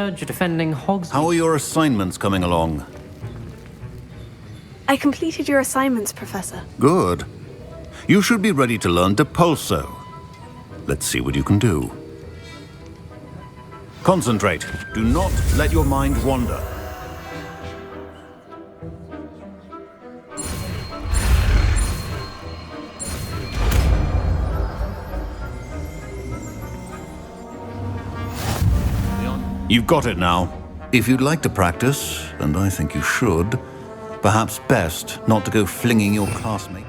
Heard you're defending Hogs. How are your assignments coming along? I completed your assignments, Professor. Good. You should be ready to learn Depulso. Let's see what you can do. Concentrate. Do not let your mind wander. You've got it now. If you'd like to practice, and I think you should, perhaps best not to go flinging your classmates.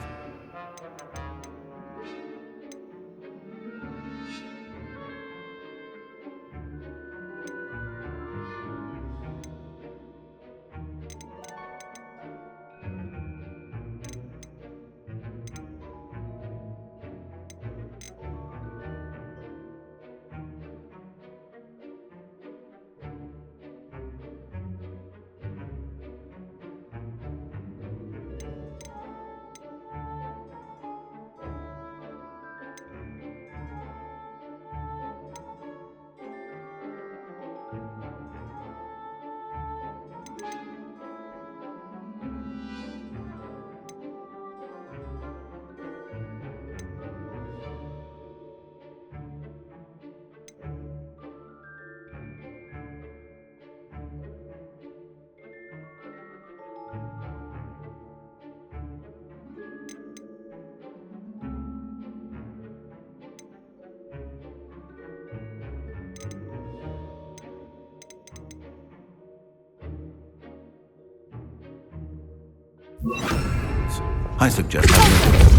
I suggest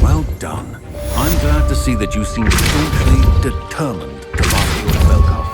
well done. I'm glad to see that you seem staunchly determined to master your spellcasting.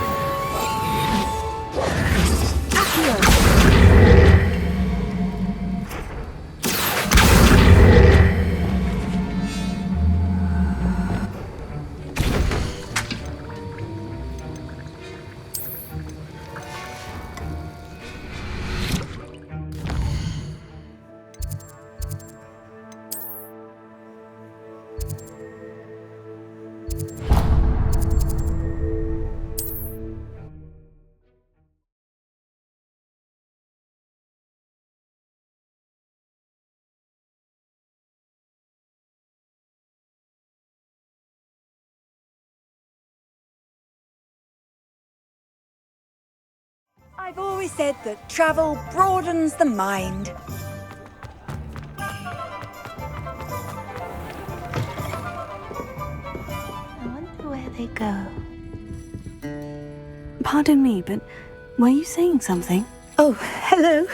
I've always said that travel broadens the mind. I wonder where they go. Pardon me, but were you saying something? Oh, hello.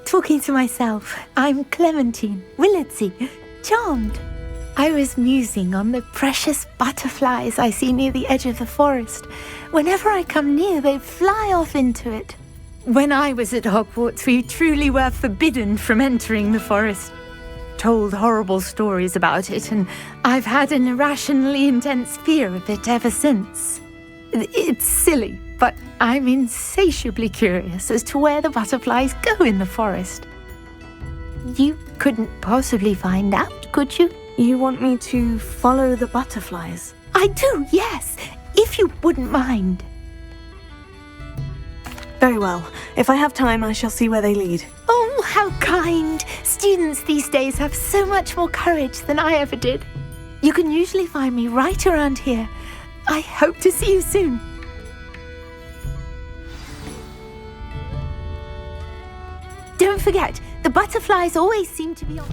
Talking to myself. I'm Clementine Willardsey. Charmed. I was musing on the precious butterflies I see near the edge of the forest. Whenever I come near, they fly off into it. When I was at Hogwarts, we truly were forbidden from entering the forest. Told horrible stories about it, and I've had an irrationally intense fear of it ever since. It's silly, but I'm insatiably curious as to where the butterflies go in the forest. You couldn't possibly find out, could you? You want me to follow the butterflies? I do, yes, if you wouldn't mind. Very well. If I have time, I shall see where they lead. Oh, how kind! Students these days have so much more courage than I ever did. You can usually find me right around here. I hope to see you soon. Don't forget, the butterflies always seem to be on...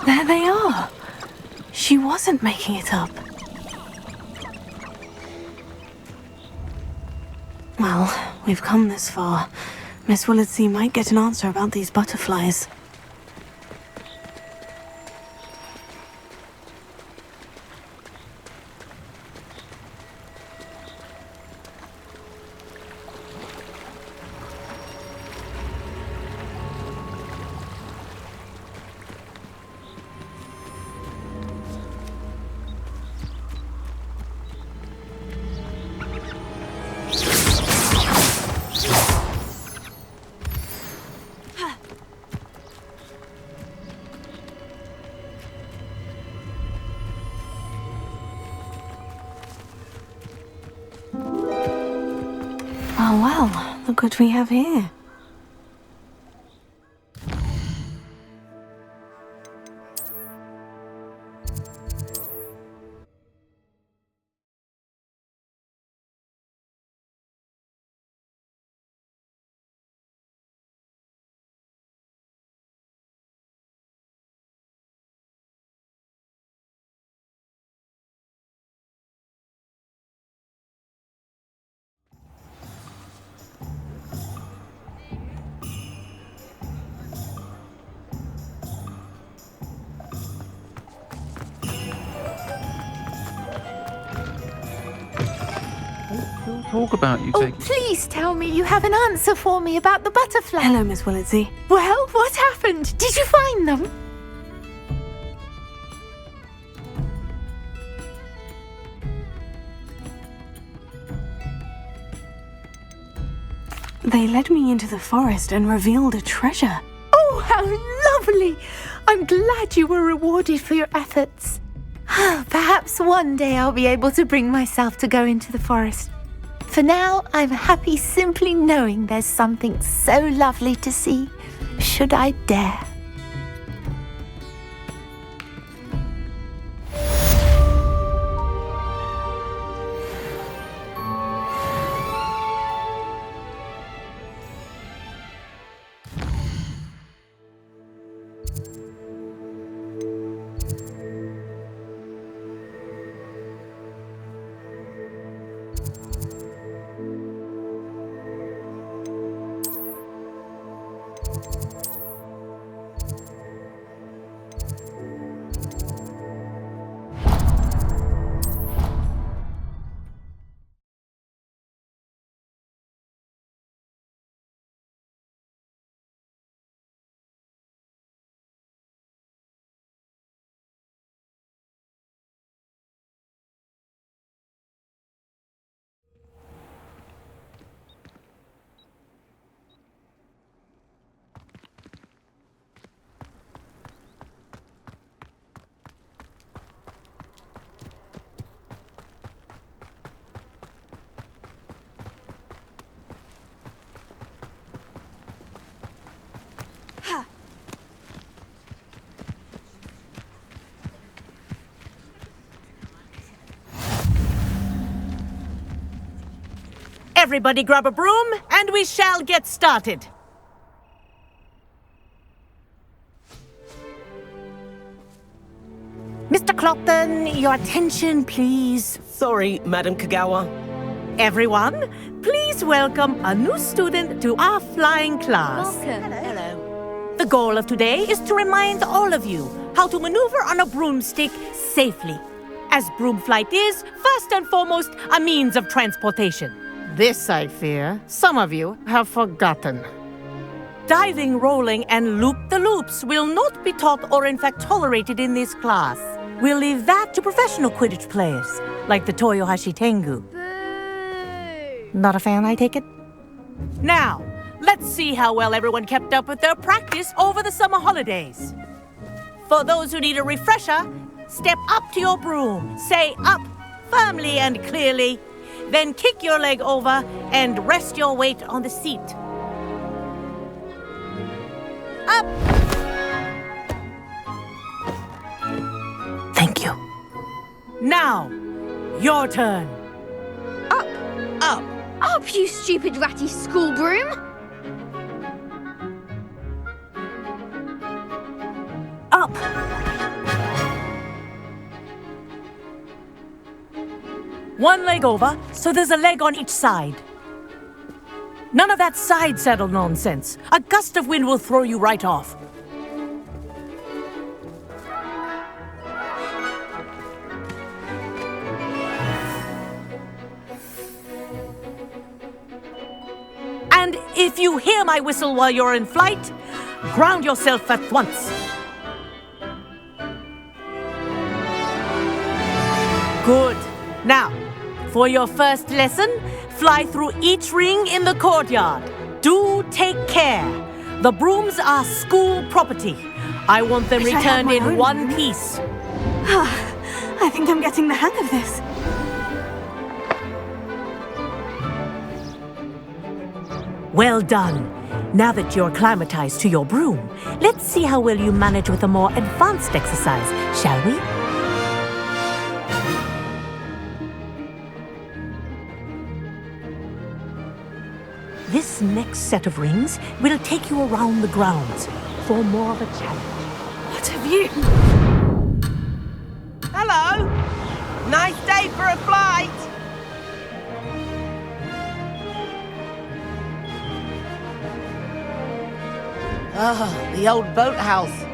There they are. She wasn't making it up. Well, we've come this far. Miss Willardsey might get an answer about these butterflies. Oh well, look what we have here. Talk about you Oh, taking... please tell me you have an answer for me about the butterfly. Hello, Miss Willitsey. Well, what happened? Did you find them? They led me into the forest and revealed a treasure. Oh, how lovely! I'm glad you were rewarded for your efforts. Perhaps one day I'll be able to bring myself to go into the forest. For now, I'm happy simply knowing there's something so lovely to see, should I dare. Everybody grab a broom, and we shall get started. Mr. Clopton, your attention, please. Sorry, Madam Kagawa. Everyone, please welcome a new student to our flying class. Hello. The goal of today is to remind all of you how to maneuver on a broomstick safely, as broom flight is, first and foremost, a means of transportation. This, I fear, some of you have forgotten. Diving, rolling, and loop-the-loops will not be taught or in fact tolerated in this class. We'll leave that to professional Quidditch players, like the Toyohashi Tengu. Boo! Not a fan, I take it? Now, let's see how well everyone kept up with their practice over the summer holidays. For those who need a refresher, step up to your broom, say up firmly and clearly, then kick your leg over and rest your weight on the seat. Up! Thank you. Now, your turn. Up. Up, you stupid ratty school broom! Up! One leg over, so there's a leg on each side. None of that side saddle nonsense. A gust of wind will throw you right off. And if you hear my whistle while you're in flight, ground yourself at once. Good. Now, for your first lesson, fly through each ring in the courtyard. Do take care. The brooms are school property. I want them Wish I had returned my in own one broom. piece. I think I'm getting the hang of this. Well done. Now that you're acclimatized to your broom, let's see how well you manage with a more advanced exercise, shall we? This next set of rings will take you around the grounds for more of a challenge. What have you? Hello. Nice day for a flight. Oh, the old boathouse.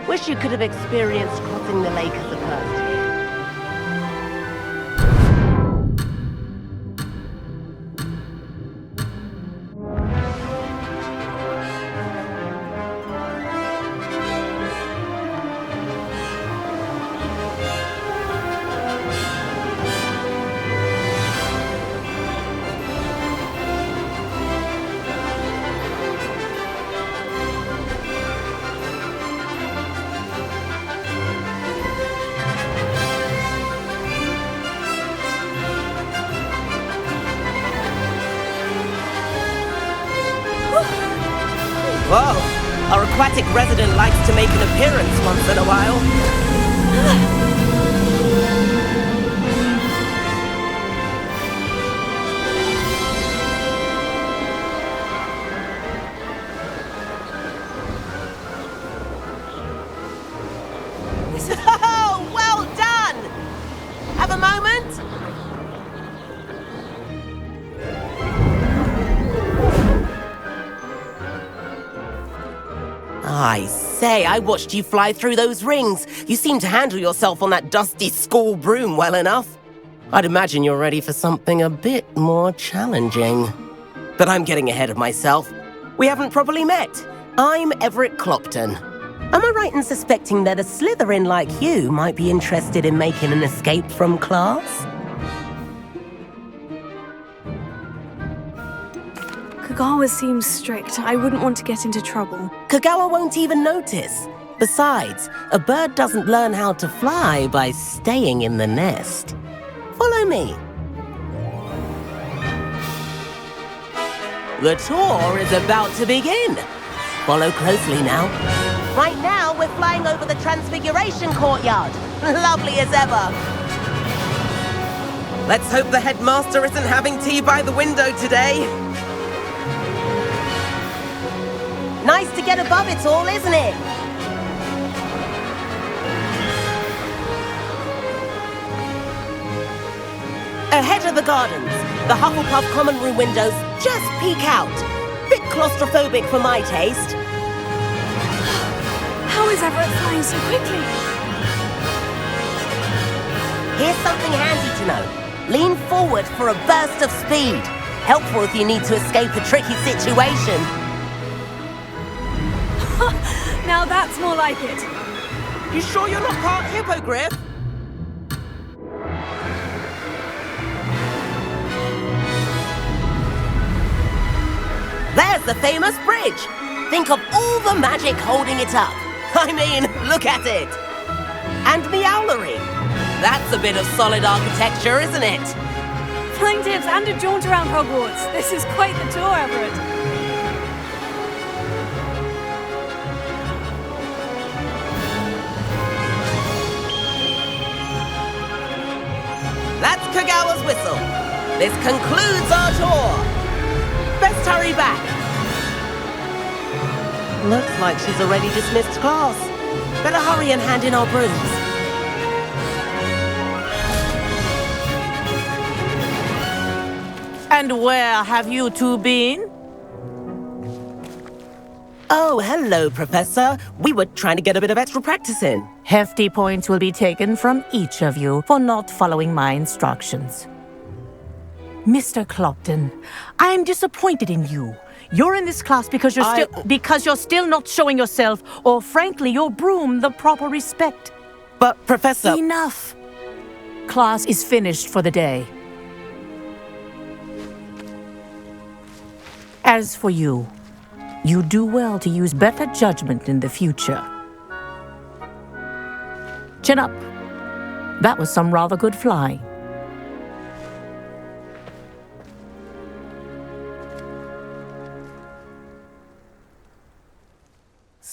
Wish you could have experienced crossing the lake as a first here. Whoa! Our aquatic resident likes to make an appearance once in a while. Oh, well done! Have a moment? I say, I watched you fly through those rings. You seem to handle yourself on that dusty school broom well enough. I'd imagine you're ready for something a bit more challenging. But I'm getting ahead of myself. We haven't properly met. I'm Everett Clopton. Am I right in suspecting that a Slytherin like you might be interested in making an escape from class? Kagawa seems strict. I wouldn't want to get into trouble. Kagawa won't even notice. Besides, a bird doesn't learn how to fly by staying in the nest. Follow me. The tour is about to begin. Follow closely now. Right now, we're flying over the Transfiguration Courtyard. Lovely as ever. Let's hope the headmaster isn't having tea by the window today. Nice to get above it all, isn't it? Ahead of the gardens, the Hufflepuff common room windows just peek out. Bit claustrophobic for my taste. How is Everett flying so quickly? Here's something handy to know. Lean forward for a burst of speed. Helpful if you need to escape a tricky situation. Now that's more like it. You sure you're not part hippogriff? There's the famous bridge. Think of all the magic holding it up. I mean, look at it. And Meowlery. That's a bit of solid architecture, isn't it? Flying tips and a jaunt around Hogwarts. This is quite the tour, Everett. That's Kagawa's whistle. This concludes our tour. Best hurry back. Looks like she's already dismissed class. Better hurry and hand in our brooms. And where have you two been? Oh, hello, Professor. We were trying to get a bit of extra practice in. Hefty points will be taken from each of you for not following my instructions. Mr. Clopton, I am disappointed in you. You're in this class because you're still not showing yourself, or frankly, your broom the proper respect. But, Professor... Enough. Class is finished for the day. As for you, you do well to use better judgment in the future. Chin up. That was some rather good flying.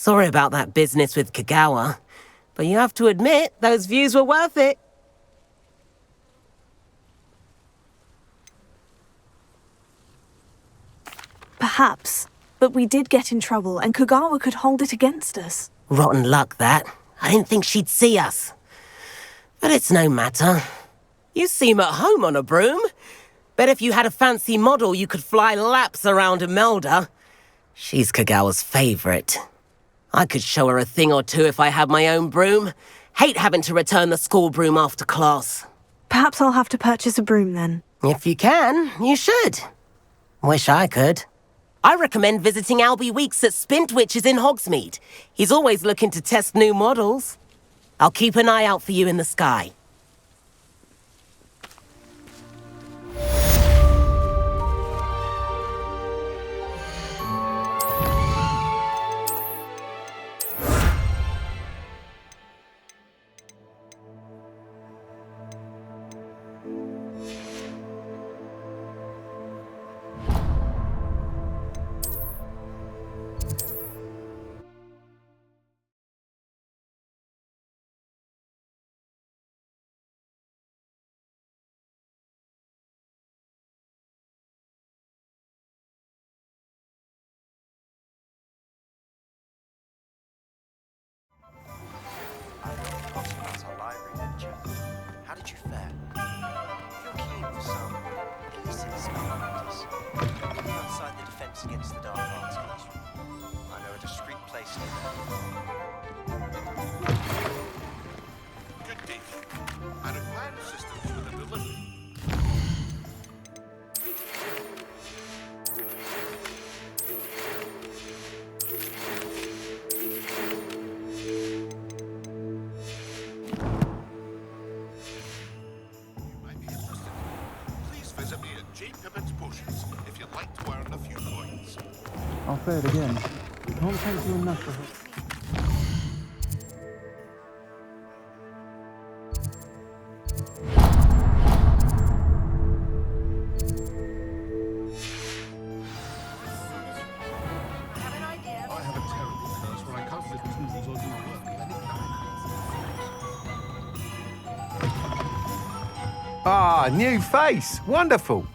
Sorry about that business with Kagawa, but you have to admit those views were worth it. Perhaps. But we did get in trouble, and Kagawa could hold it against us. Rotten luck, that. I didn't think she'd see us. But it's no matter. You seem at home on a broom. Bet if you had a fancy model, you could fly laps around Imelda. She's Kagawa's favorite. I could show her a thing or two if I had my own broom. Hate having to return the school broom after class. Perhaps I'll have to purchase a broom then. If you can, you should. Wish I could. I recommend visiting Albie Weeks at Spintwitches in Hogsmeade. He's always looking to test new models. I'll keep an eye out for you in the sky. How did you fare? If you're keen for some illicit spell practice, maybe outside the defense against the dark arts classroom. I know a discreet place near there. Good day. I require assistance with a delivery. Visit me at J. Pippett's Potions if you'd like to earn a few coins. I'll say it again. It can't take you enough of it. I have a terrible curse where I can't lift tools or do work of any kind. Ah, new face. Wonderful.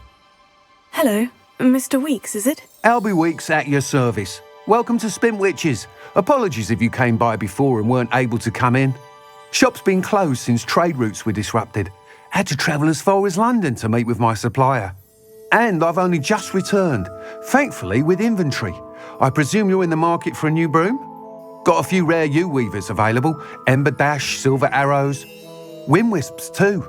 Hello, Mr. Weeks, is it? Albie Weeks at your service. Welcome to Spintwitches. Apologies if you came by before and weren't able to come in. Shop's been closed since trade routes were disrupted. Had to travel as far as London to meet with my supplier. And I've only just returned, thankfully with inventory. I presume you're in the market for a new broom? Got a few rare U-weavers available. Ember Dash, Silver Arrows. Wind Wisps too.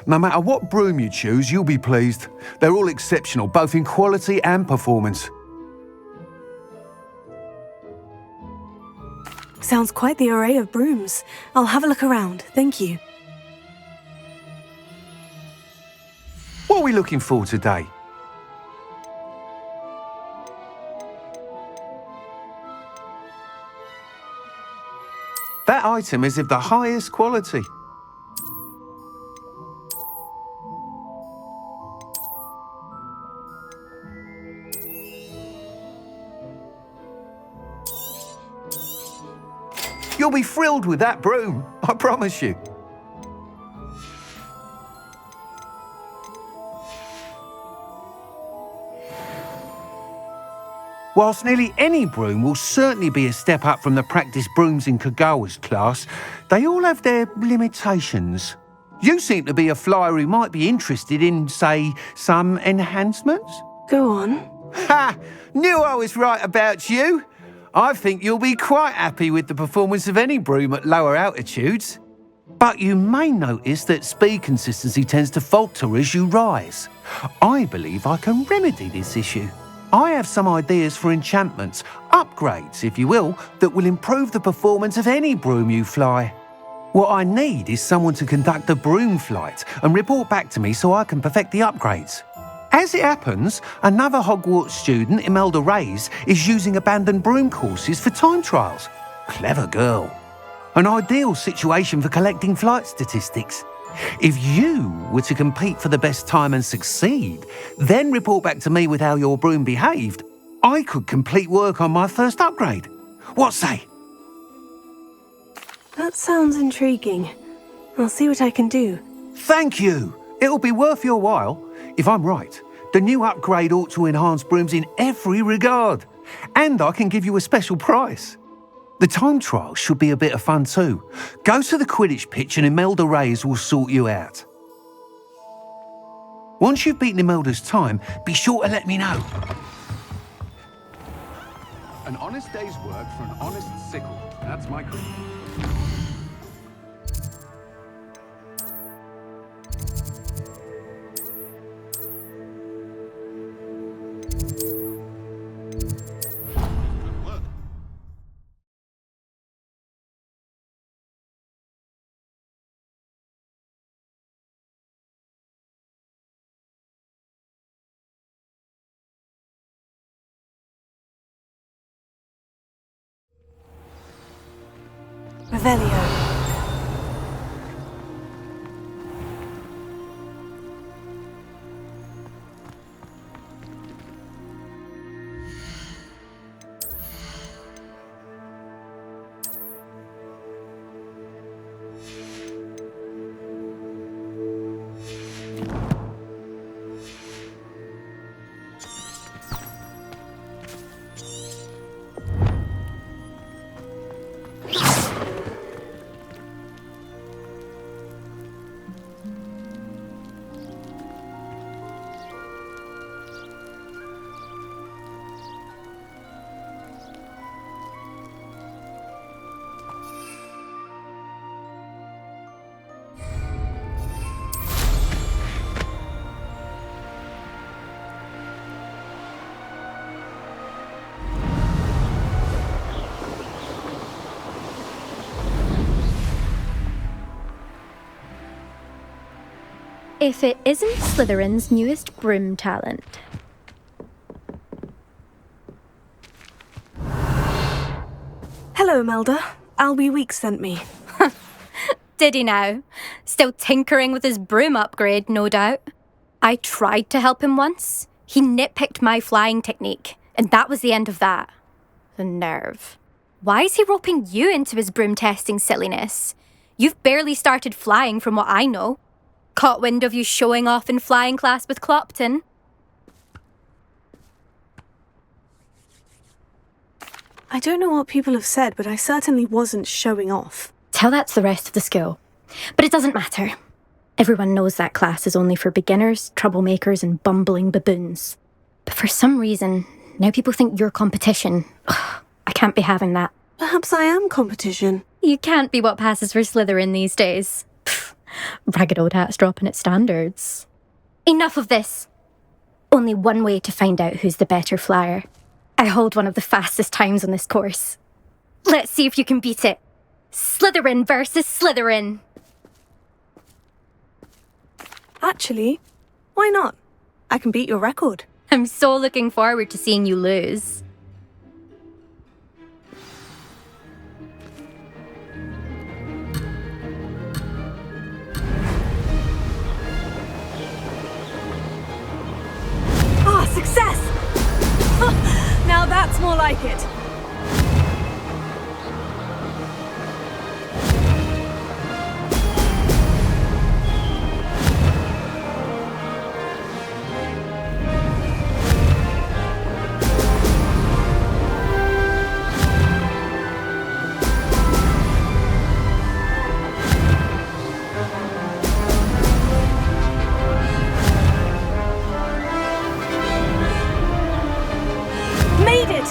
No matter what broom you choose, you'll be pleased. They're all exceptional, both in quality and performance. Sounds quite the array of brooms. I'll have a look around, thank you. What are we looking for today? That item is of the highest quality. You'll be thrilled with that broom, I promise you. Whilst nearly any broom will certainly be a step up from the practice brooms in Kagawa's class, they all have their limitations. You seem to be a flyer who might be interested in, say, some enhancements? Go on. Ha! Knew I was right about you. I think you'll be quite happy with the performance of any broom at lower altitudes. But you may notice that speed consistency tends to falter as you rise. I believe I can remedy this issue. I have some ideas for enchantments, upgrades if you will, that will improve the performance of any broom you fly. What I need is someone to conduct a broom flight and report back to me so I can perfect the upgrades. As it happens, another Hogwarts student, Imelda Reyes, is using abandoned broom courses for time trials. Clever girl. An ideal situation for collecting flight statistics. If you were to compete for the best time and succeed, then report back to me with how your broom behaved, I could complete work on my first upgrade. What say? That sounds intriguing. I'll see what I can do. Thank you. It'll be worth your while. If I'm right, the new upgrade ought to enhance brooms in every regard. And I can give you a special price. The time trial should be a bit of fun too. Go to the Quidditch pitch and Imelda Reyes will sort you out. Once you've beaten Imelda's time, be sure to let me know. An honest day's work for an honest sickle. That's my creed. Revelio. If it isn't Slytherin's newest broom talent. Hello, Imelda. Albie Weeks sent me. Did he now? Still tinkering with his broom upgrade, no doubt. I tried to help him once. He nitpicked my flying technique, and that was the end of that. The nerve. Why is he roping you into his broom testing silliness? You've barely started flying from what I know. Caught wind of you showing off in flying class with Clopton. I don't know what people have said, but I certainly wasn't showing off. Tell that to the rest of the school. But it doesn't matter. Everyone knows that class is only for beginners, troublemakers, and bumbling baboons. But for some reason, now people think you're competition. Ugh, I can't be having that. Perhaps I am competition. You can't be what passes for Slytherin these days. Pfft, ragged old hat's dropping its standards. Enough of this. Only one way to find out who's the better flyer. I hold one of the fastest times on this course. Let's see if you can beat it. Slytherin versus Slytherin. Actually, why not? I can beat your record. I'm so looking forward to seeing you lose. Ah, success! Now that's more like it. Made it!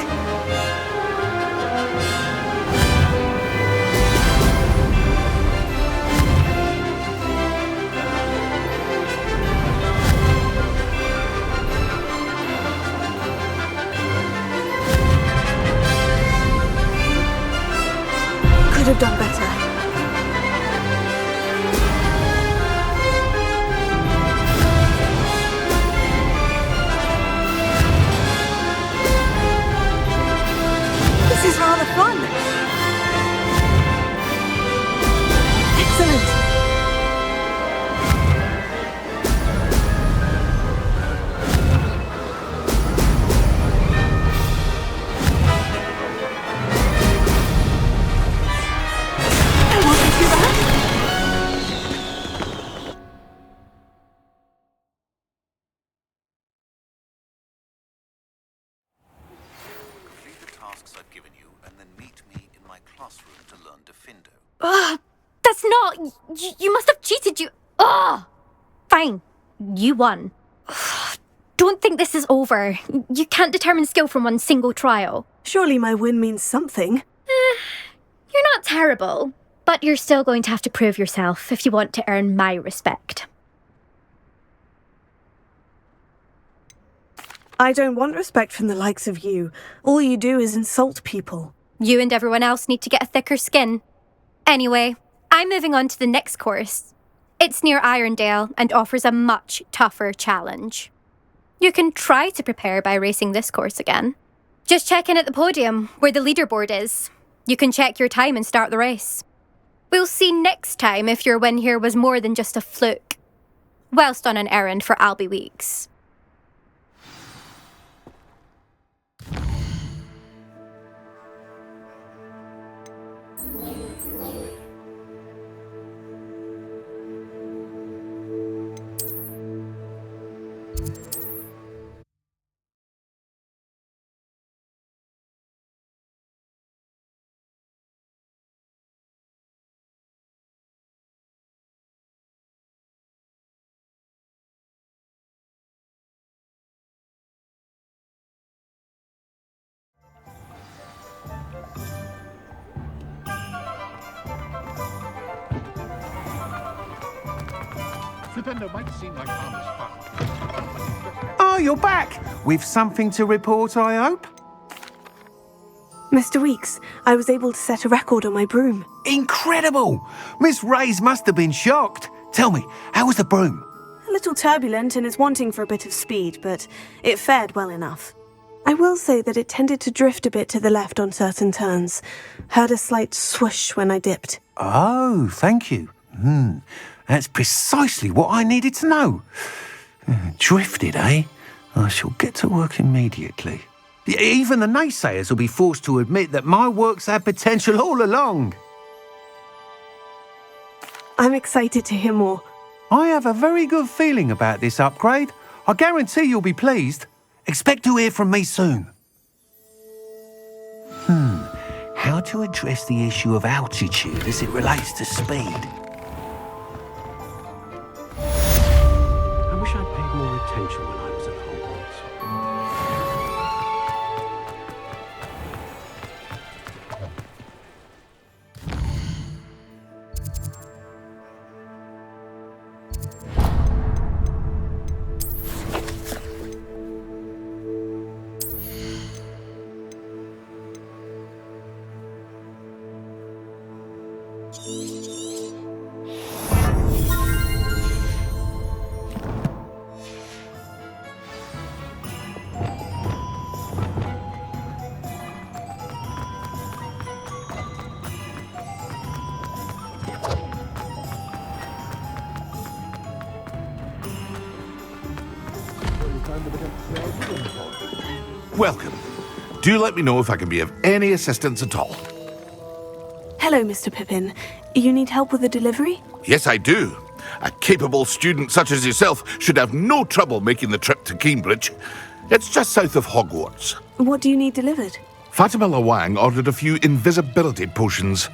Could have done better. This is rather fun. Excellent. Ugh, that's not... You must have cheated, you... Ugh! Fine. You won. Ugh, don't think this is over. You can't determine skill from one single trial. Surely my win means something. You're not terrible, but you're still going to have to prove yourself if you want to earn my respect. I don't want respect from the likes of you. All you do is insult people. You and everyone else need to get a thicker skin. Anyway, I'm moving on to the next course. It's near Irondale and offers a much tougher challenge. You can try to prepare by racing this course again. Just check in at the podium, where the leaderboard is. You can check your time and start the race. We'll see next time if your win here was more than just a fluke. Whilst on an errand for Albie Weeks. Flipendo might seem like harmless fun. Oh, you're back! With something to report, I hope? Mr. Weeks, I was able to set a record on my broom. Incredible! Miss Reyes must have been shocked. Tell me, how was the broom? A little turbulent and is wanting for a bit of speed, but it fared well enough. I will say that it tended to drift a bit to the left on certain turns. Heard a slight swoosh when I dipped. Oh, thank you. That's precisely what I needed to know. Drifted, eh? I shall get to work immediately. Even the naysayers will be forced to admit that my work's had potential all along. I'm excited to hear more. I have a very good feeling about this upgrade. I guarantee you'll be pleased. Expect to hear from me soon. How to address the issue of altitude as it relates to speed? I wish I'd paid more attention when I was at Hogwarts. Welcome. Do let me know if I can be of any assistance at all. Hello, Mr. Pippin. You need help with a delivery? Yes, I do. A capable student such as yourself should have no trouble making the trip to Cambridge. It's just south of Hogwarts. What do you need delivered? Fatima Lawang ordered a few invisibility potions.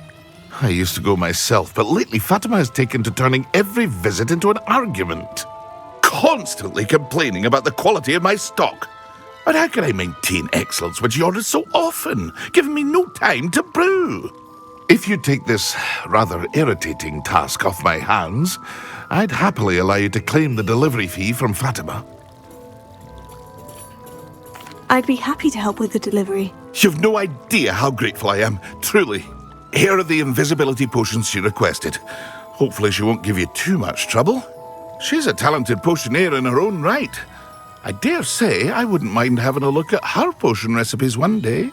I used to go myself, but lately Fatima has taken to turning every visit into an argument. Constantly complaining about the quality of my stock. But how can I maintain excellence when she orders so often, giving me no time to brew? If you take this rather irritating task off my hands, I'd happily allow you to claim the delivery fee from Fatima. I'd be happy to help with the delivery. You've no idea how grateful I am, truly. Here are the invisibility potions she requested. Hopefully she won't give you too much trouble. She's a talented potioneer in her own right. I dare say I wouldn't mind having a look at her potion recipes one day.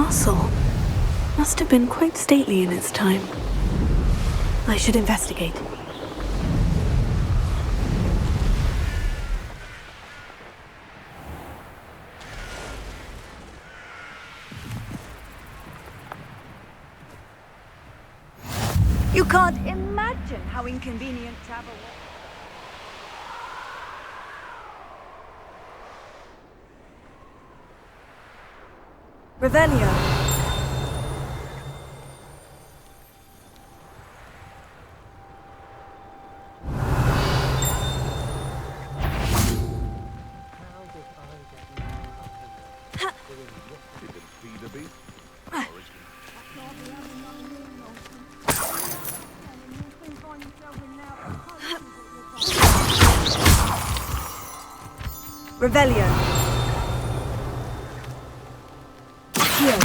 castle must have been quite stately in its time. I should investigate. You can't imagine how inconvenient travel was. Revelio. Revelio. Here.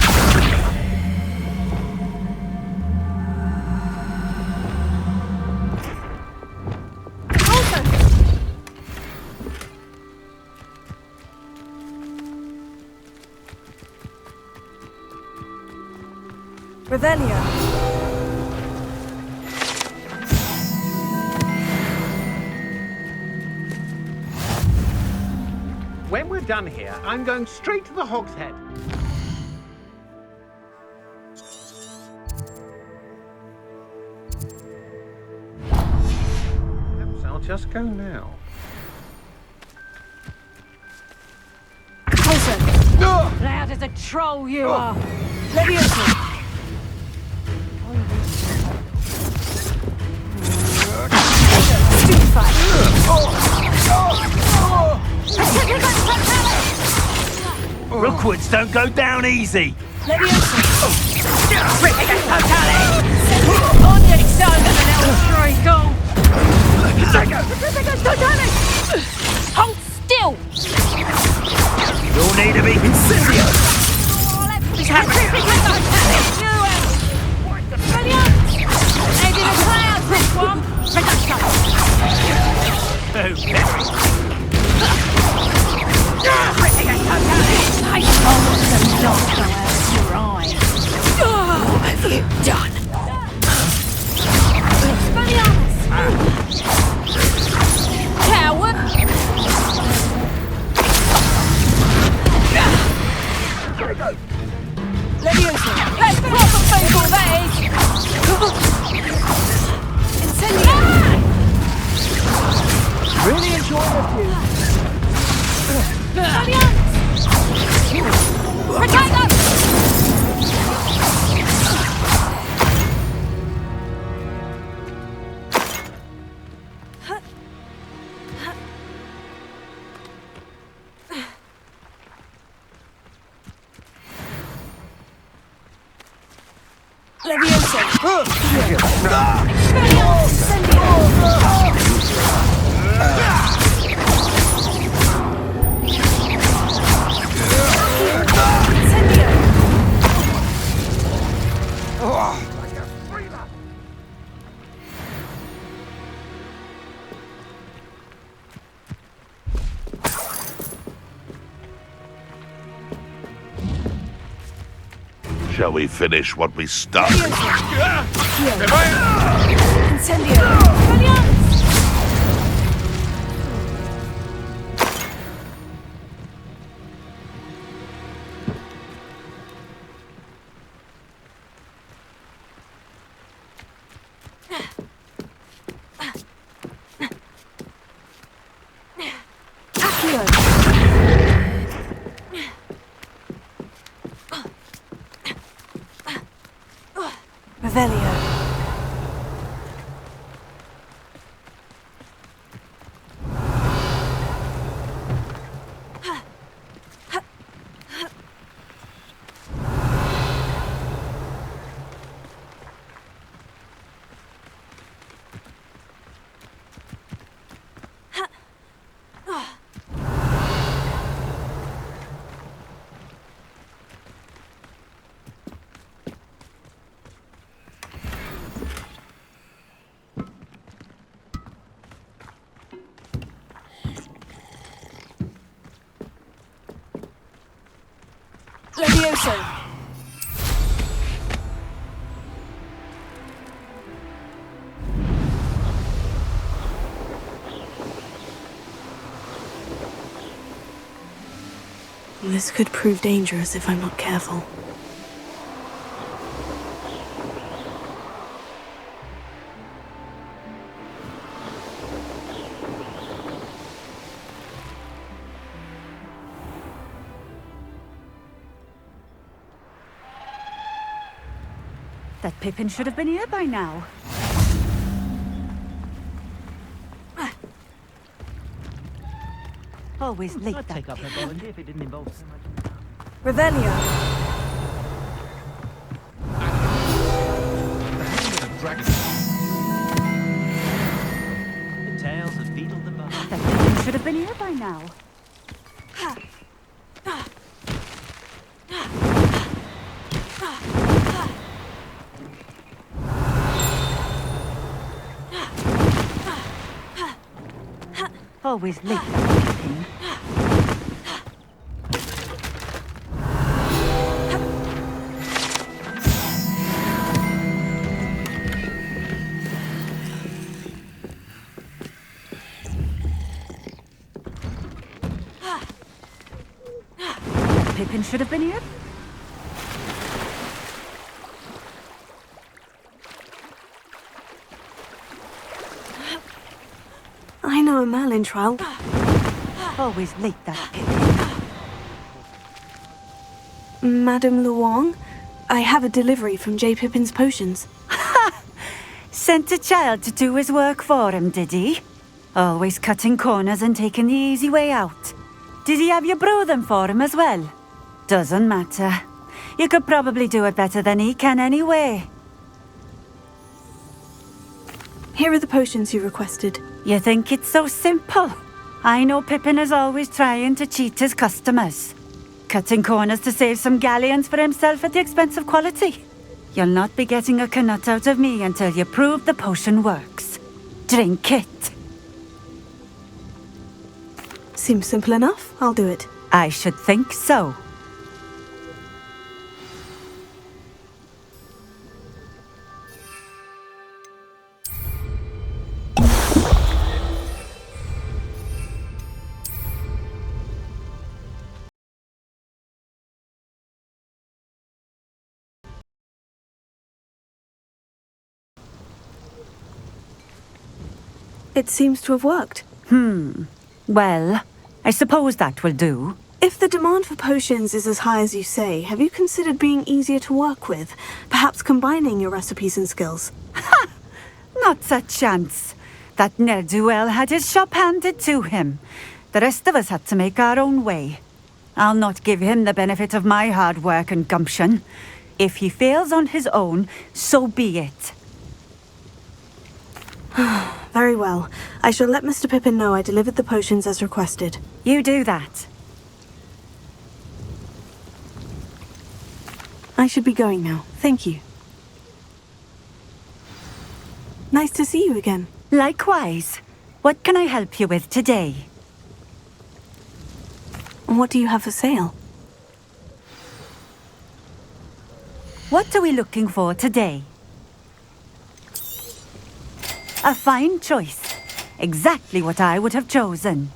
Revelio. When we're done here, I'm going straight to the Hog's Head. Perhaps I'll just go now. Loud as a troll you are. Leviosa. Rookwoods don't go down easy. Leviosa. Only sound of an elf Hold still! You'll need to be incendio. Head in the clouds, this one! I told the dog to out your eyes. What have you done? Coward! Leviosa. Let's proper people, that is! Really enjoy the view. Protect us! Shall we finish what we started? Revelio. Leviosa. This could prove dangerous if I'm not careful. That Pippin should have been here by now. Always late. I'd take up a volunteer if it didn't involve so much. Revelio. The tales of Beetle the Bug. That Pippin should have been here by now. Always late. That Pippin. That Pippin should have been here. I know a Merlin trial. Always late. That Pippin. Madame Luong, I have a delivery from J. Pippin's potions. Sent a child to do his work for him, did he? Always cutting corners and taking the easy way out. Did he have you brew them for him as well? Doesn't matter. You could probably do it better than he can anyway. Here are the potions you requested. You think it's so simple? I know Pippin is always trying to cheat his customers. Cutting corners to save some galleons for himself at the expense of quality. You'll not be getting a canut out of me until you prove the potion works. Drink it. Seems simple enough. I'll do it. I should think so. It seems to have worked. Well, I suppose that will do. If the demand for potions is as high as you say, have you considered being easier to work with? Perhaps combining your recipes and skills? Not a chance. That ne'er-do-well had his shop handed to him. The rest of us had to make our own way. I'll not give him the benefit of my hard work and gumption. If he fails on his own, so be it. Very well. I shall let Mr. Pippin know I delivered the potions as requested. You do that. I should be going now. Thank you. Nice to see you again. Likewise. What can I help you with today? What do you have for sale? What are we looking for today? A fine choice. Exactly what I would have chosen.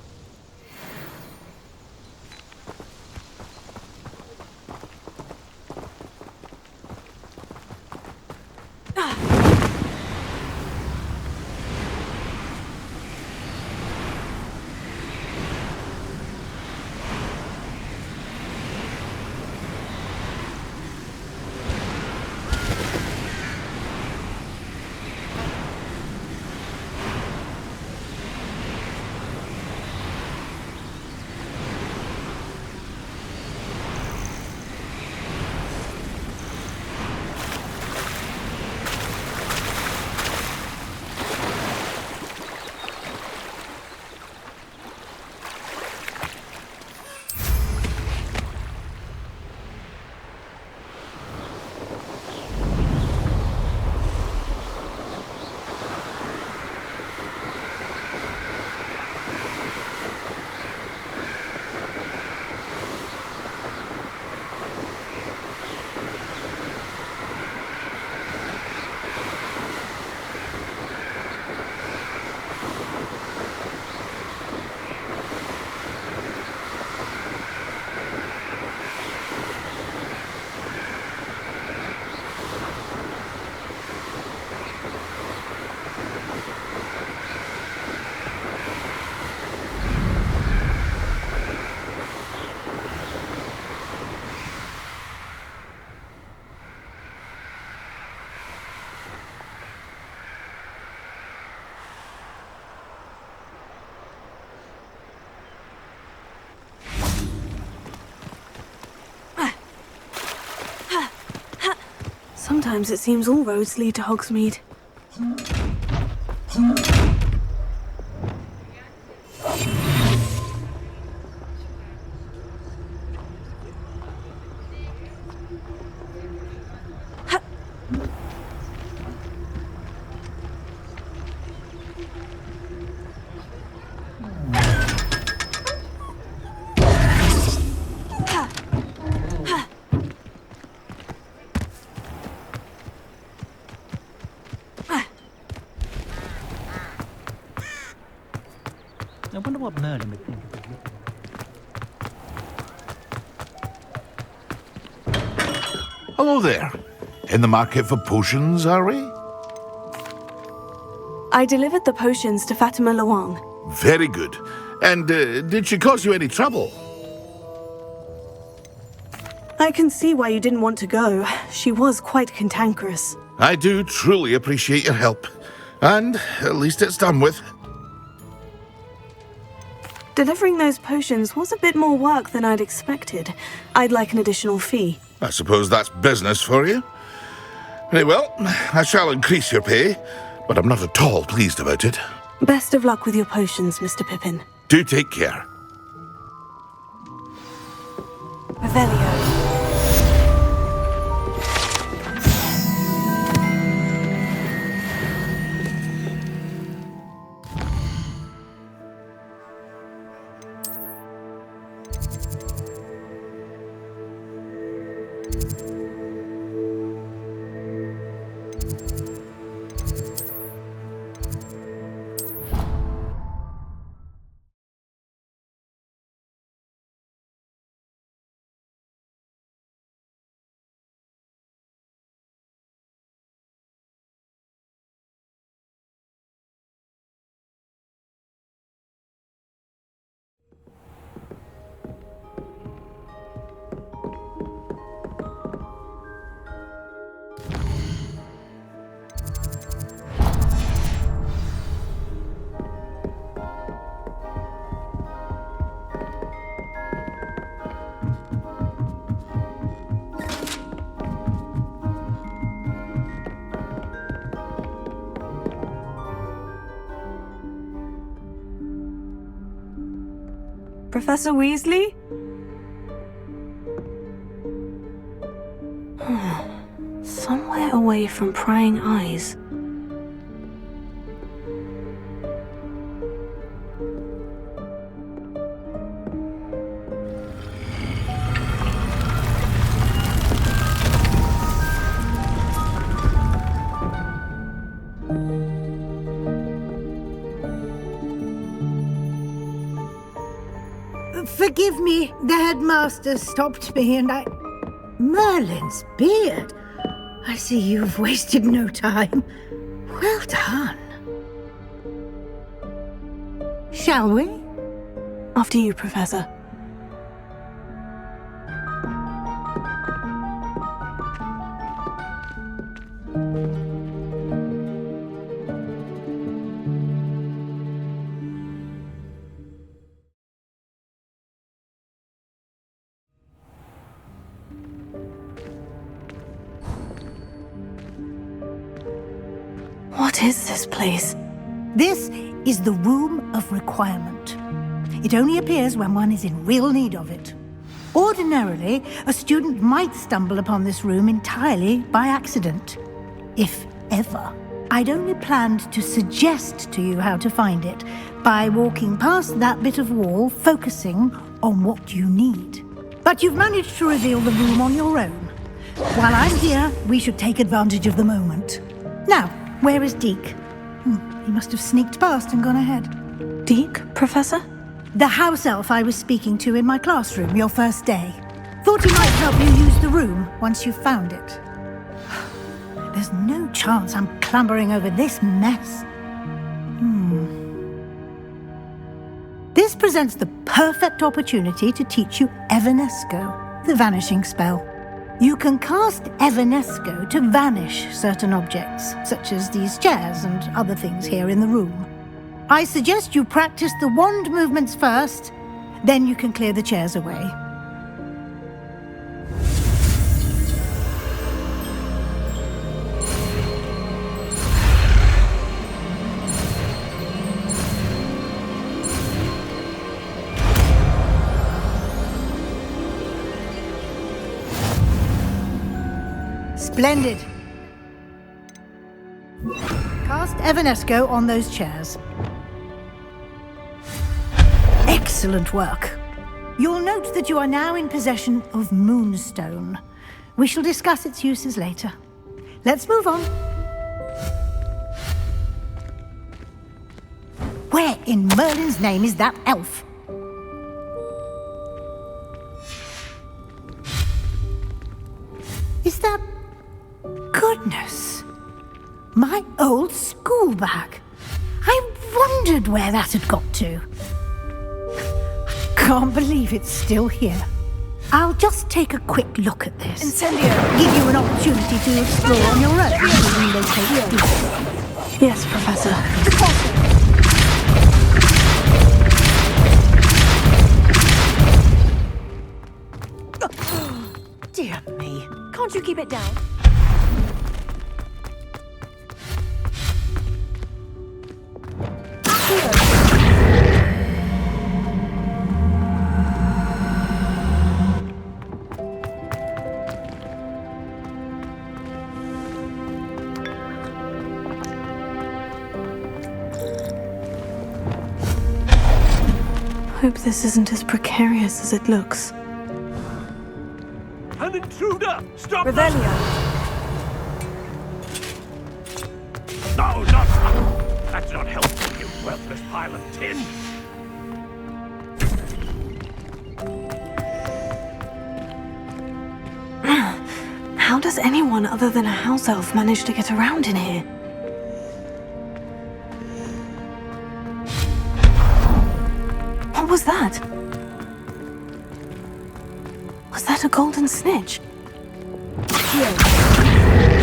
Sometimes it seems all roads lead to Hogsmeade. I wonder what Merlin would think of it. Hello there. In the market for potions, are we? I delivered the potions to Fatima Lawang. Very good. And did she cause you any trouble? I can see why you didn't want to go. She was quite cantankerous. I do truly appreciate your help. And at least it's done with. Delivering those potions was a bit more work than I'd expected. I'd like an additional fee. I suppose that's business for you. Very well, I shall increase your pay, but I'm not at all pleased about it. Best of luck with your potions, Mr. Pippin. Do take care. Revelio. Professor Weasley? Somewhere away from prying eyes. Forgive me, the headmaster stopped me and I... Merlin's beard? I see you've wasted no time. Well done. Shall we? After you, Professor. What is this place? This is the Room of Requirement. It only appears when one is in real need of it. Ordinarily, a student might stumble upon this room entirely by accident, if ever. I'd only planned to suggest to you how to find it by walking past that bit of wall, focusing on what you need. But you've managed to reveal the room on your own. While I'm here, we should take advantage of the moment. Now, where is Deke? He must have sneaked past and gone ahead. Deke, Professor? The house elf I was speaking to in my classroom your first day. Thought he might help you use the room once you've found it. There's no chance I'm clambering over this mess. This presents the perfect opportunity to teach you Evanesco, the vanishing spell. You can cast Evanesco to vanish certain objects, such as these chairs and other things here in the room. I suggest you practice the wand movements first, then you can clear the chairs away. Splendid. Cast Evanesco on those chairs. Excellent work. You'll note that you are now in possession of Moonstone. We shall discuss its uses later. Let's move on. Where in Merlin's name is that elf? Is that... Goodness. My old school bag. I wondered where that had got to. Can't believe it's still here. I'll just take a quick look at this. Incendio! Give you an opportunity to explore on your own to relocate Deek. Yes, Professor. Dear me. Can't you keep it down? Hope this isn't as precarious as it looks. An intruder! Stop! Revelio! No, not... That's not helpful, you worthless pile of tin! How does anyone other than a house elf manage to get around in here? What was that? Was that a golden snitch?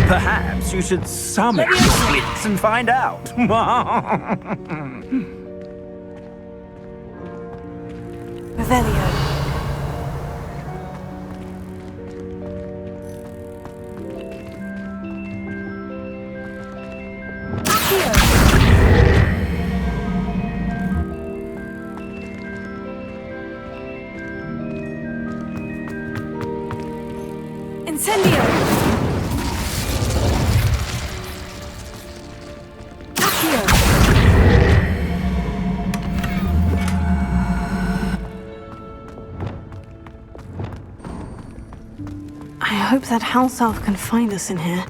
Perhaps you should summon your wits and find out. Revelio. Incendio! I hope that house elf can find us in here.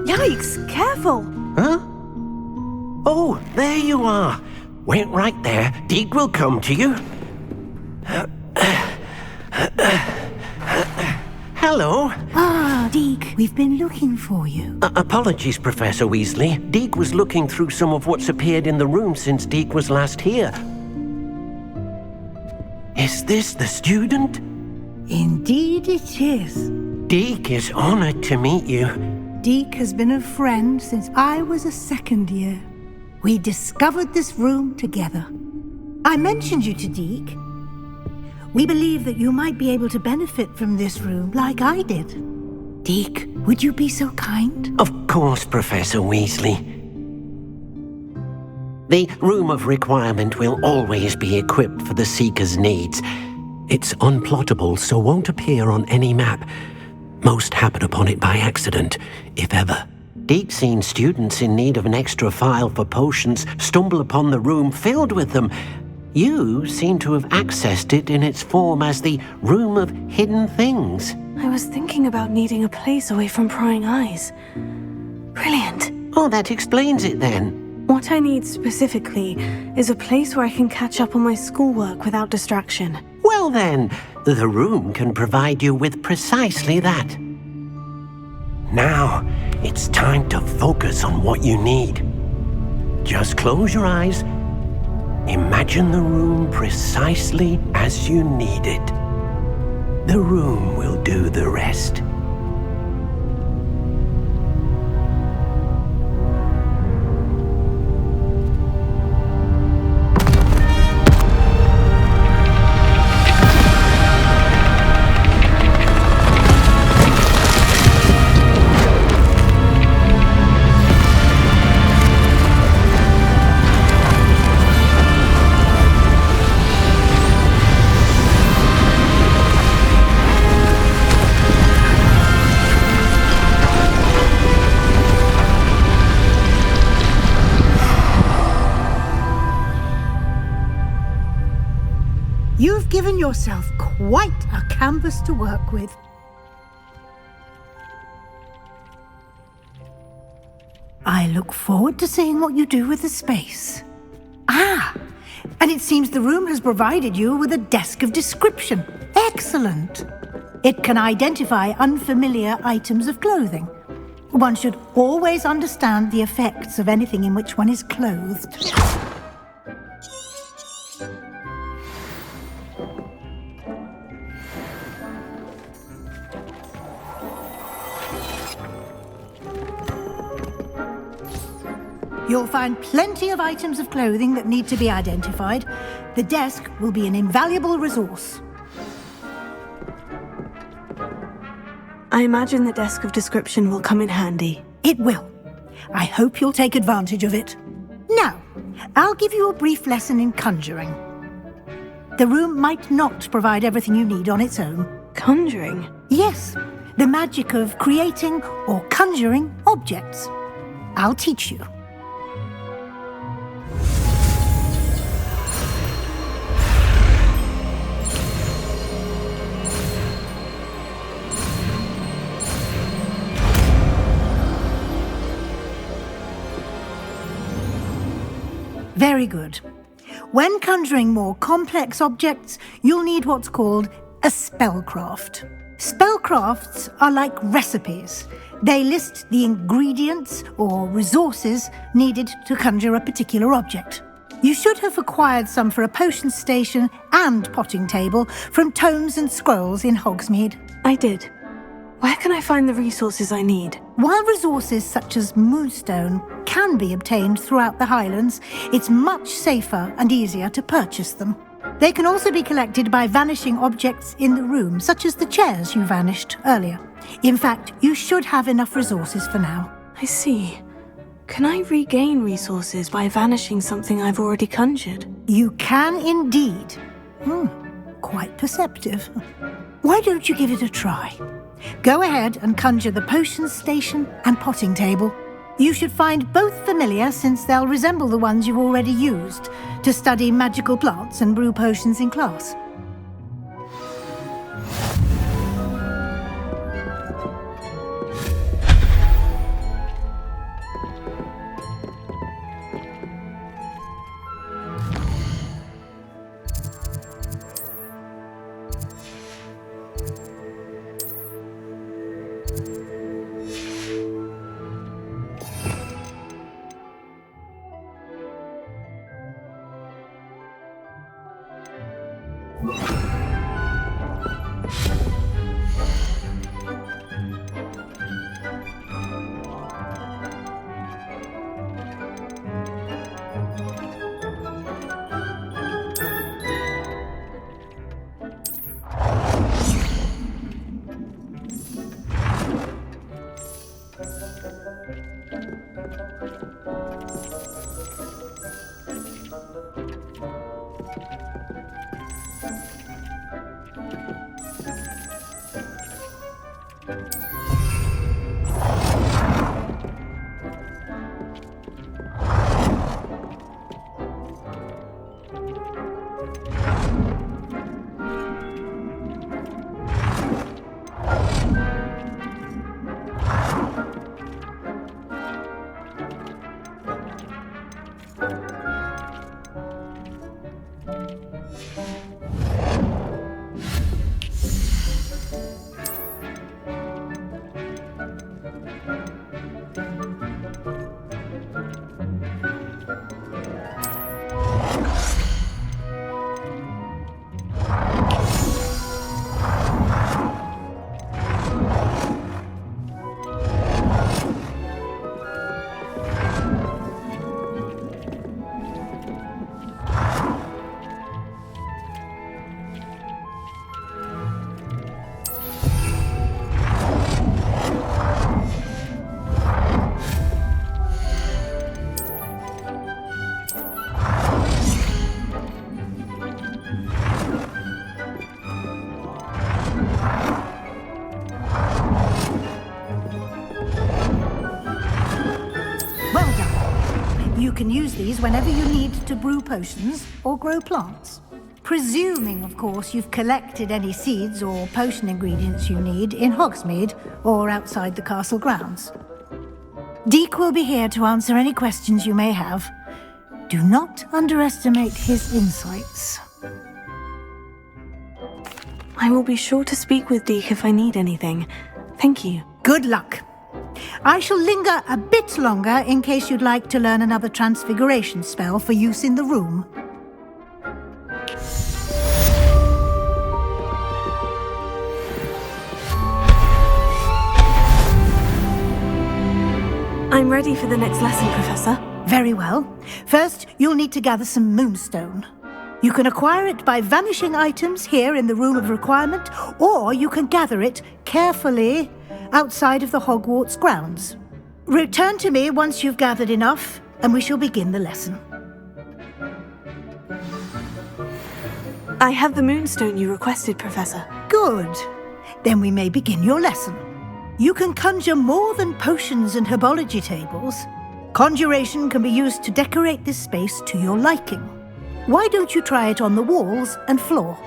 Yikes! Careful! Huh? Oh, there you are. Wait right there. Deek will come to you. Hello. Ah, Deek, we've been looking for you. Apologies, Professor Weasley. Deek was looking through some of what's appeared in the room since Deek was last here. Is this the student? Indeed it is. Deek is honored to meet you. Deek has been a friend since I was a second year. We discovered this room together. I mentioned you to Deek. We believe that you might be able to benefit from this room like I did. Deek, would you be so kind? Of course, Professor Weasley. The Room of Requirement will always be equipped for the Seeker's needs. It's unplottable, so won't appear on any map. Most happen upon it by accident, if ever. Deek's seen students in need of an extra file for potions stumble upon the room filled with them. You seem to have accessed it in its form as the Room of Hidden Things. I was thinking about needing a place away from prying eyes. Brilliant. Oh, that explains it then. What I need specifically is a place where I can catch up on my schoolwork without distraction. Well then, the room can provide you with precisely that. Now, it's time to focus on what you need. Just close your eyes. Imagine the room precisely as you need it. The room will do the rest. You've given yourself quite a canvas to work with. I look forward to seeing what you do with the space. Ah, and it seems the room has provided you with a desk of description. Excellent. It can identify unfamiliar items of clothing. One should always understand the effects of anything in which one is clothed. You'll find plenty of items of clothing that need to be identified. The desk will be an invaluable resource. I imagine the desk of description will come in handy. It will. I hope you'll take advantage of it. Now, I'll give you a brief lesson in conjuring. The room might not provide everything you need on its own. Conjuring? Yes, the magic of creating or conjuring objects. I'll teach you. Very good. When conjuring more complex objects, you'll need what's called a spellcraft. Spellcrafts are like recipes. They list the ingredients or resources needed to conjure a particular object. You should have acquired some for a potion station and potting table from tomes and scrolls in Hogsmeade. I did. Where can I find the resources I need? While resources such as moonstone can be obtained throughout the Highlands, it's much safer and easier to purchase them. They can also be collected by vanishing objects in the room, such as the chairs you vanished earlier. In fact, you should have enough resources for now. I see. Can I regain resources by vanishing something I've already conjured? You can indeed. Quite perceptive. Why don't you give it a try? Go ahead and conjure the potion station and potting table. You should find both familiar, since they'll resemble the ones you've already used to study magical plants and brew potions in class. You can use these whenever you need to brew potions or grow plants. Presuming, of course, you've collected any seeds or potion ingredients you need in Hogsmeade or outside the castle grounds. Deke will be here to answer any questions you may have. Do not underestimate his insights. I will be sure to speak with Deke if I need anything. Thank you. Good luck. I shall linger a bit longer in case you'd like to learn another transfiguration spell for use in the room. I'm ready for the next lesson, Professor. Very well. First, you'll need to gather some moonstone. You can acquire it by vanishing items here in the Room of Requirement, or you can gather it carefully outside of the Hogwarts grounds. Return to me once you've gathered enough, and we shall begin the lesson. I have the moonstone you requested, Professor. Good. Then we may begin your lesson. You can conjure more than potions and herbology tables. Conjuration can be used to decorate this space to your liking. Why don't you try it on the walls and floor?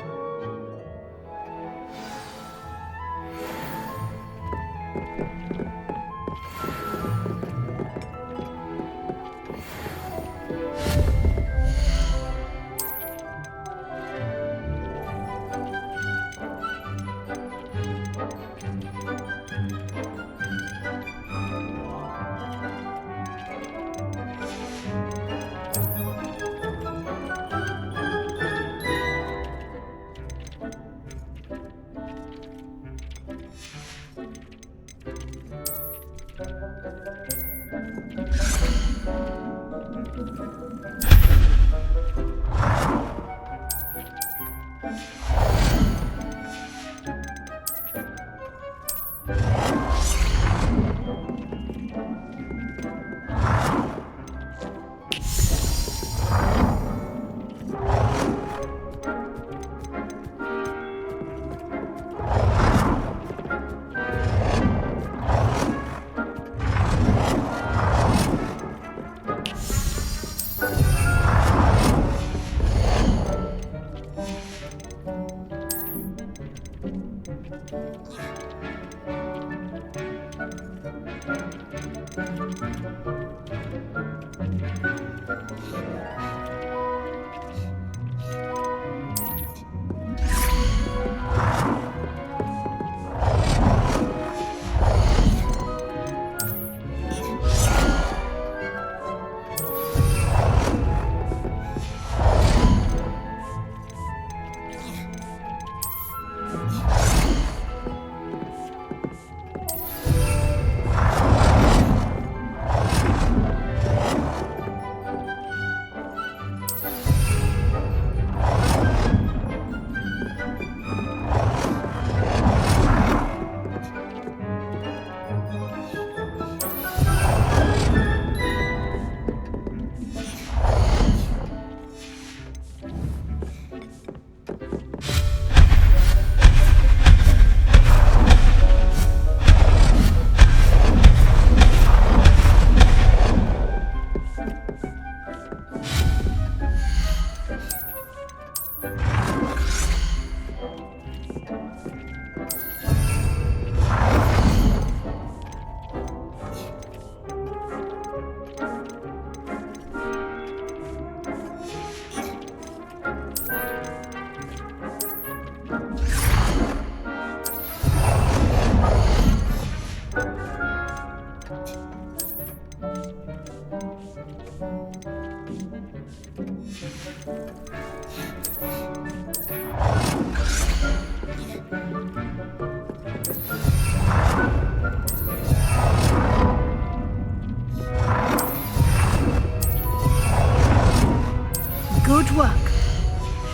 Good work.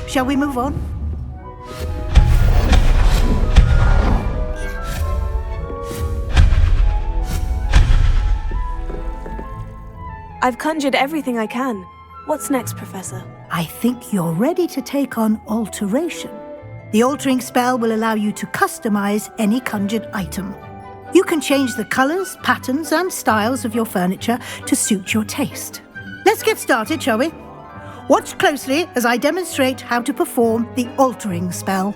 Shall we move on? I've conjured everything I can. What's next, Professor? I think you're ready to take on alteration. The altering spell will allow you to customize any conjured item. You can change the colors, patterns, and styles of your furniture to suit your taste. Let's get started, shall we? Watch closely as I demonstrate how to perform the altering spell.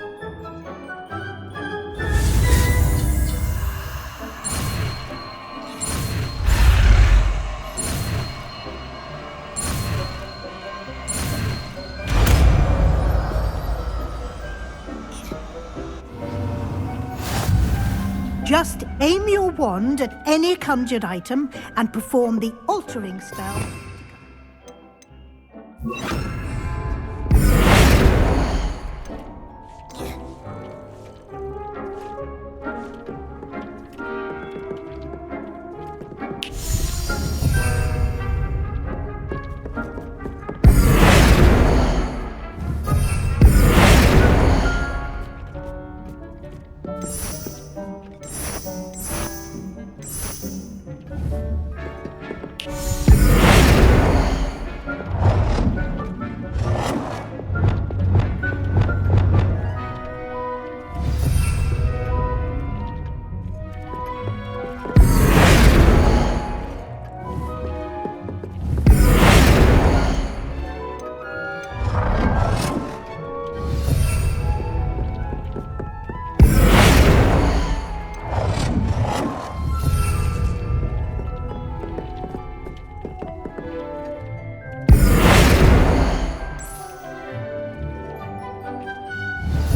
Just aim your wand at any conjured item and perform the altering spell.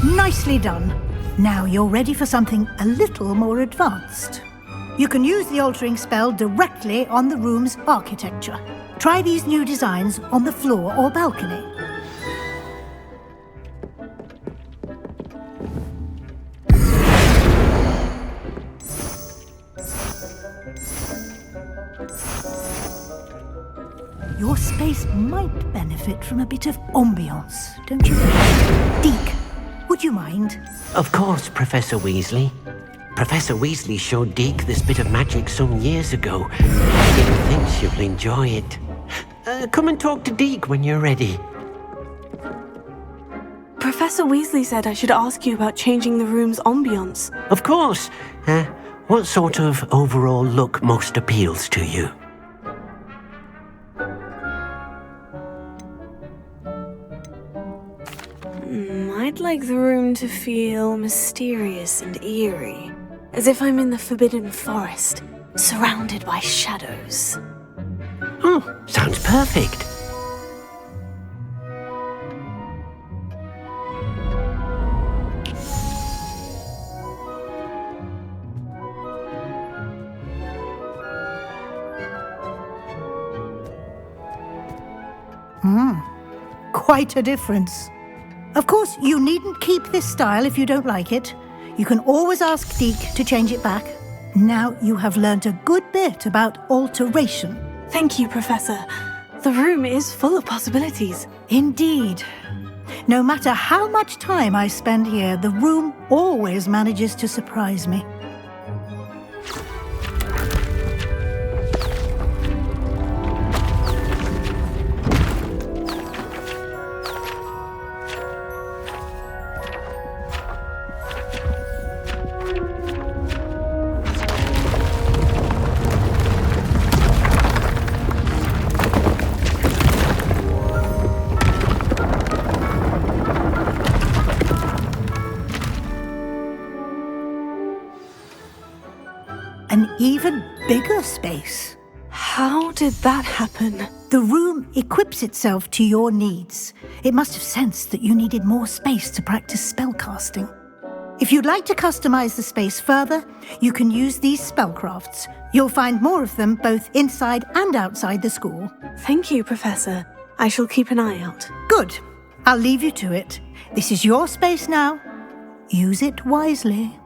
Nicely done. Now you're ready for something a little more advanced. You can use the altering spell directly on the room's architecture. Try these new designs on the floor or balcony. Your space might benefit from a bit of ambiance, don't you think? Deke, would you mind? Of course, Professor Weasley. Professor Weasley showed Deke this bit of magic some years ago. Deke thinks you'll enjoy it. Come and talk to Deke when you're ready. Professor Weasley said I should ask you about changing the room's ambience. Of course. What sort of overall look most appeals to you? I'd like the room to feel mysterious and eerie, as if I'm in the Forbidden Forest, surrounded by shadows. Oh, sounds perfect. Quite a difference. Of course, you needn't keep this style if you don't like it. You can always ask Deke to change it back. Now you have learnt a good bit about alteration. Thank you, Professor. The room is full of possibilities. Indeed. No matter how much time I spend here, the room always manages to surprise me. An even bigger space. How did that happen? The room equips itself to your needs. It must have sensed that you needed more space to practice spellcasting. If you'd like to customize the space further, you can use these spellcrafts. You'll find more of them both inside and outside the school. Thank you, Professor. I shall keep an eye out. Good. I'll leave you to it. This is your space now. Use it wisely.